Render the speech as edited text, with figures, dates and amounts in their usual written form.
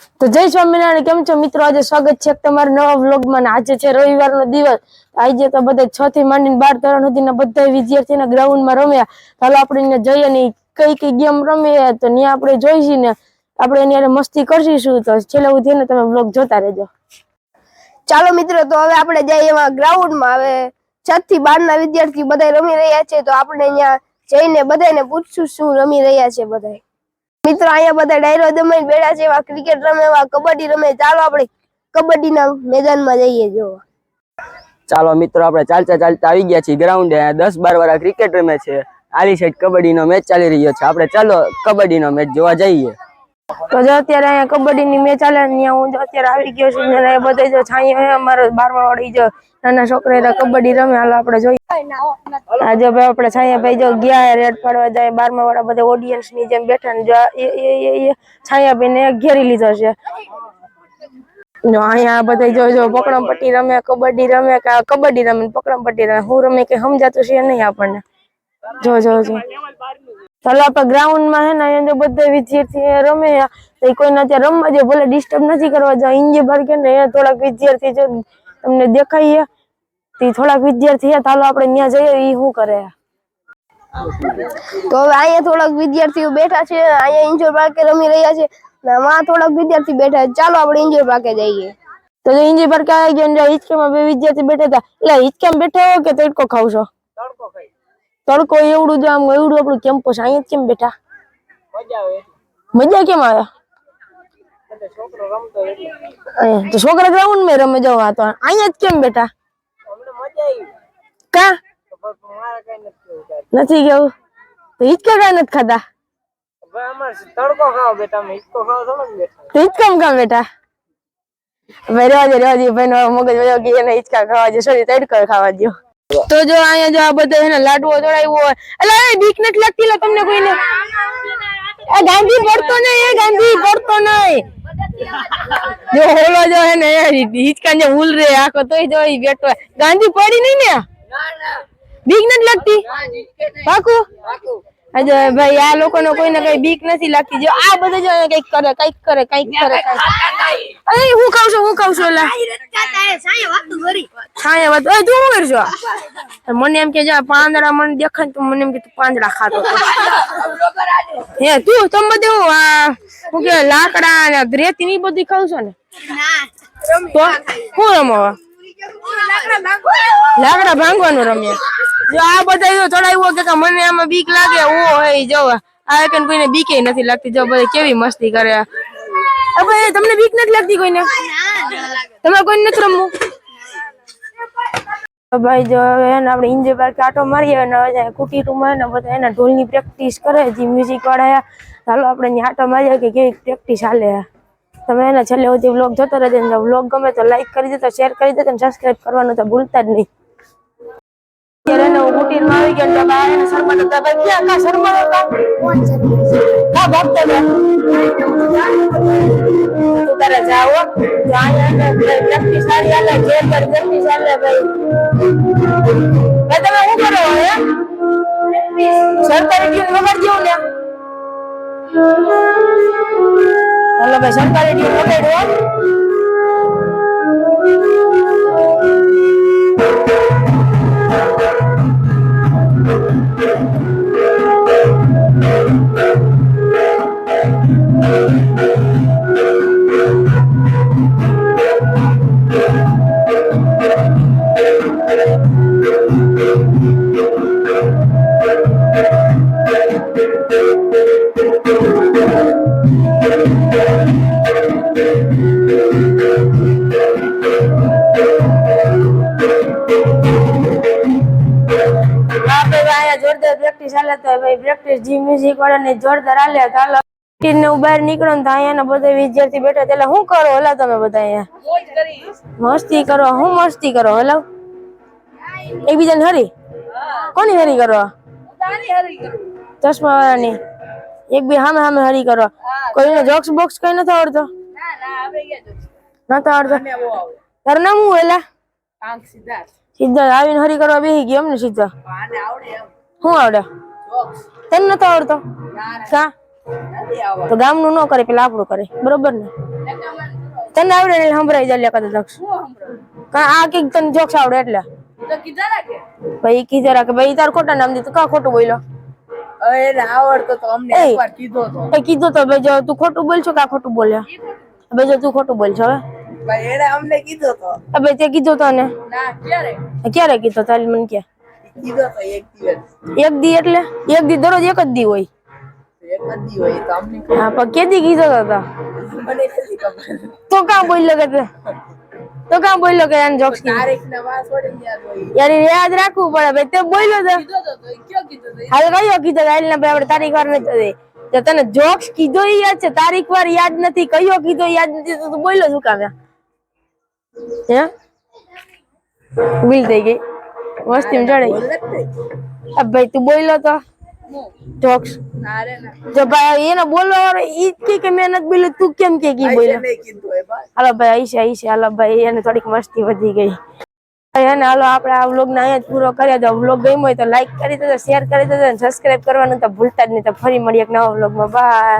તો જય સ્વામિનારાયણ, કેમ છો મિત્રો? આજે સ્વાગત છે તમારા નવા વ્લોગમાં. આજે છે રવિવારનો દિવસ. આજે તો બધા 6 થી માંડીને 12 ધોરણ સુધીના બધા વિદ્યાર્થીના ગ્રાઉન્ડમાં રમ્યા. ચાલો આપણે જઈએ ને કઈ કઈ ગેમ રમીએ તો ત્યાં આપણે જોઈશું ને આપણે એની મસ્તી કરશું. તો છેલ્લે સુધી ને તમે વ્લોગ જોતા રહેજો. ચાલો મિત્રો, તો હવે આપણે જઈએ એમાં ગ્રાઉન્ડમાં. હવે 6 થી 12 ના વિદ્યાર્થી બધા રમી રહ્યા છે, તો આપણે અહીંયા જઈને બધાને પૂછશું શું રમી રહ્યા છે બધા. મિત્રો અહીંયા બધા ડાયરો દમાઈને બેઠા છે, એવા ક્રિકેટ રમે, એવા કબડ્ડી રમે. ચાલો આપણે કબડ્ડીના મેદાનમાં જઈએ જોવા. ચાલો મિત્રો, આપણે ચાલતા આવી ગયા છીએ ગ્રાઉન્ડે. 10-12 વાળા ક્રિકેટ રમે છે, આલી સાઈડ કબડ્ડીનો મેચ ચાલી રહ્યો છે. આપણે ચાલો કબડ્ડીનો મેચ જોવા જઈએ. તો જો અત્યારે અહીંયા કબડ્ડીની મેચ ચાલે, ત્યાં હું અત્યારે આવી ગયો છું. બધા જો છાંયો અમારો 12મા વાળી જો નાના છોકરા કબડ્ડી રમે. હાલો આપણે જોઈએ. આજે ભાઈ આપણે છાંયા ભાઈ જો ગયા રેડ પાડવા જાય. 12મા વાળા બધા ઓડિયન્સ ની જેમ બેઠા ને જો એ છાંયા ભાઈ ને ઘેરી લીધો છે. જો અહીંયા બધા જો પકડમ પટ્ટી રમે, કબડ્ડી રમે, કબડ્ડી રમે, પકડમ પટ્ટી રમે. હું રમે કે સમજાતું છે નહીં આપણને. જો ચાલો આપણે ગ્રાઉન્ડ માં હે ને અહીંયા બધા વિદ્યાર્થી રમે. કોઈને અત્યારે રમવા દે, ભલે ડિસ્ટર્બ નથી કરવા. જો ઇન્જે બાર કે ને થોડાક વિદ્યાર્થી જો તમને દેખાય તે થોડાક વિદ્યાર્થી ચાલો આપણે ત્યાં જઈએ. ઈ શું કરે? તો હવે અહીંયા થોડાક વિદ્યાર્થીઓ બેઠા છે. અહીંયા ઇન્જોર પાર્કે રમી રહ્યા છે. માં થોડાક વિદ્યાર્થી બેઠા છે. ચાલો આપણે ઇન્જોર પાર્કે જઈએ. તો ઇન્જોર પાર્કે આવી ગયા ને હિચકામાં બે વિદ્યાર્થી બેઠા હતા. એટલે હિચકામાં બેઠા હો કે તડકો ખાવ છો? તડકો એવડું જ આમ એવડું આપણું કેમ્પસ. અહીંયા કેમ બેઠા? મજા કેમ આવે? તો છોકરા ગ્રાઉન્ડ માં રમે જવા તો અહીંયા જ કેમ બેઠા? કા નથી કેવું? તો હિચકા કઈ નથી ખાધા? હિચકામ કામ બેઠા? ભાઈ રેવાજી ભાઈ નો મગજ વયો ગઈ, એને હિચકા ખાવા દો. સોરી, તડકો ખાવા દો. તો જો અહીંયા જો આ બધા એને લાડવો ચડાવ્યો હોય. એટલે બીક નથી લાગતી લે તમને કોઈને? ગાંધી પડતો નહીં, ગાંધી પડતો નહીં. જો હોલો જો હે ને હિચકા ને ભૂલ રે આખો તોય જો બેઠો. ગાંધી પડી નહીં ને? બીક નથી લાગતી? પાકું? આજે ભાઈ આ લોકોને કોઈને કઈ બીક નથી લાગતી. જો આ બધા જો કઈક કરે. અરે હું ખાવ છું એલા છાયા વાત. તું શું કરશો? મને એમ કે પાંદડા મને દેખાય તો મને એમ કે પાંદડા ખાતો હે તું. તમે બધું શું કે લાકડા ને રેતી ની બધી ખાવ છો ને? તો શું રમવા? લાકડા ભાંગવાનું રમ્યા. જો આ બધા ચડાવ્યો કે મને આમાં બીક લાગે. ઓ હે જો આ કે કોઈને બીકે નથી લાગતી. જો બધા કેવી મસ્તી કરે. હવે તમને બીક નથી લાગતી કોઈને? તમારે કોઈને નથી રમવું? ભાઈ જો હવે આપણે ઇન્જોય પાર્ક આટો મારીએ ને કુટીરમાં ને બધા એના ઢોલની પ્રેક્ટિસ કરે. જે મ્યુઝિક વાળા ચાલો આપણે આટો મારીએ કે કેવી પ્રેક્ટિસ હાલે. તમે એના છેલ્લે સુધી વ્લોગ જોતો રહેજો. વ્લોગ ગમે તો લાઈક કરી દેજો, શેર કરી દેજો અને સબસ્ક્રાઇબ કરવાનું તો ભૂલતા જ નહીં. અત્યારે એને કુટીરમાં આવી ગયા તો બહાર એને શરમાતો હતા. ભાઈ ક્યાં કા શરમાતો હતા? કા ભાગતો હતો? તું તારે જાઓ તો અહીંયા પ્રેક્ટિસ સારી હાલે, જોરદાર પ્રેક્ટિસ હાલે. ભાઈ તમે શું કરો હે? સરકારી ટ્યુન વગાડ જેવું ને? હાલો ભાઈ, સરકારી ટ્યુન વગાડ્યો. જોરદાર પ્રેક્ટિસ હાલે તો ભાઈ પ્રેક્ટિસ જી મ્યુઝિક વાળાને જોરદાર હાલે. ચાલો ને બહાર નીકળો ને તો અહીંયા બધા વિદ્યાર્થી બેઠા. એટલે શું કરો હલા તમે બધા અહીંયા? મસ્તી કરો. હું મસ્તી કરો હલા? એકબીજાને હરી? કોની હરી કરો? ચશ્મા વાળાની? એક બી સામે સામે હરી કરો. કોઈને જોક્સ બોક્સ કઈ નથી આવડતો? નથી આવડતો? તારું નામ શું એલા? સીધા આવીને હરી કરવા બેસી ગયો એમને સીધા? શું આવડે? તને નથી આવડતો? કા? તો ગામનું ન કરે, પેલા આપણું કરે. બરોબર ને? તને આવડે ને સંભળાઈ જાય કદાચ જોક્સ આ કઈક તને જોક્સ આવડે એટલે ભાઈ કીધા રાખે ભાઈ તાર ખોટા નામ દીધું કા ખોટું બોલ્યો આવડતો તો અમને એ. એકવાર કીધો તો એ કીધું તો ભાઈ જો તું ખોટું બોલશો કા ખોટું બોલ્યા ભાઈ જો તું ખોટું બોલશો હવે ભાઈ એને અમને કીધો તો ભાઈ તે કીધું તો ને ના ક્યારે ક્યારે કીધું તારી મને કે કીધો તો એક દિવસ એક દી એટલે એક દી દરરોજ એક જ દી હોય એક જ દી હોય તો અમને હા પણ કેદી કીધો તો મને નથી ખબર તો કાં બોલ્યો કે તે? તો કાં બોલ્યો કે આને જોક્સ તારીખ ના વાત થોડી યાદ હોય યાર એ યાદ રાખવું પડે ભાઈ તે બોલ્યો તો કીધો તો એ કયો કીધો તો હાલ કયો કીધો હાલ ને ભાઈ આપણે તારીખ વાર નથી તો તને જોક્સ કીધો ઈ યાદ છે તારીખ વાર યાદ નથી કયો કીધો યાદ નથી તો તું બોલ્યો શું કામ હે ભૂલ થઈ ગઈ મસ્તી ચડાઈ બોલ નથી આ ભાઈ તું બોલ્યો તો જોક્સ ના રે ના જો ભાઈ એને બોલવા વાળો ઈ જ કે મેં નથી બોલ્યું તું કેમ કે કી બોલ્યો નહીં કીધું હોય બસ હાલો ભાઈ આઈશે હાલો ભાઈ એને થોડીક મસ્તી વધી ગઈ અને હાલો આપણે આ વ્લોગ ને અહીંયા જ પૂરો કર્યા તો વ્લોગ ગમ્યો હોય તો લાઈક કરી દેજો શેર કરી દેજો અને સબસ્ક્રાઇબ કરવાનું તો ભૂલતા જ નહીં તો ફરી મળીએ એક નવા વ્લોગમાં બાય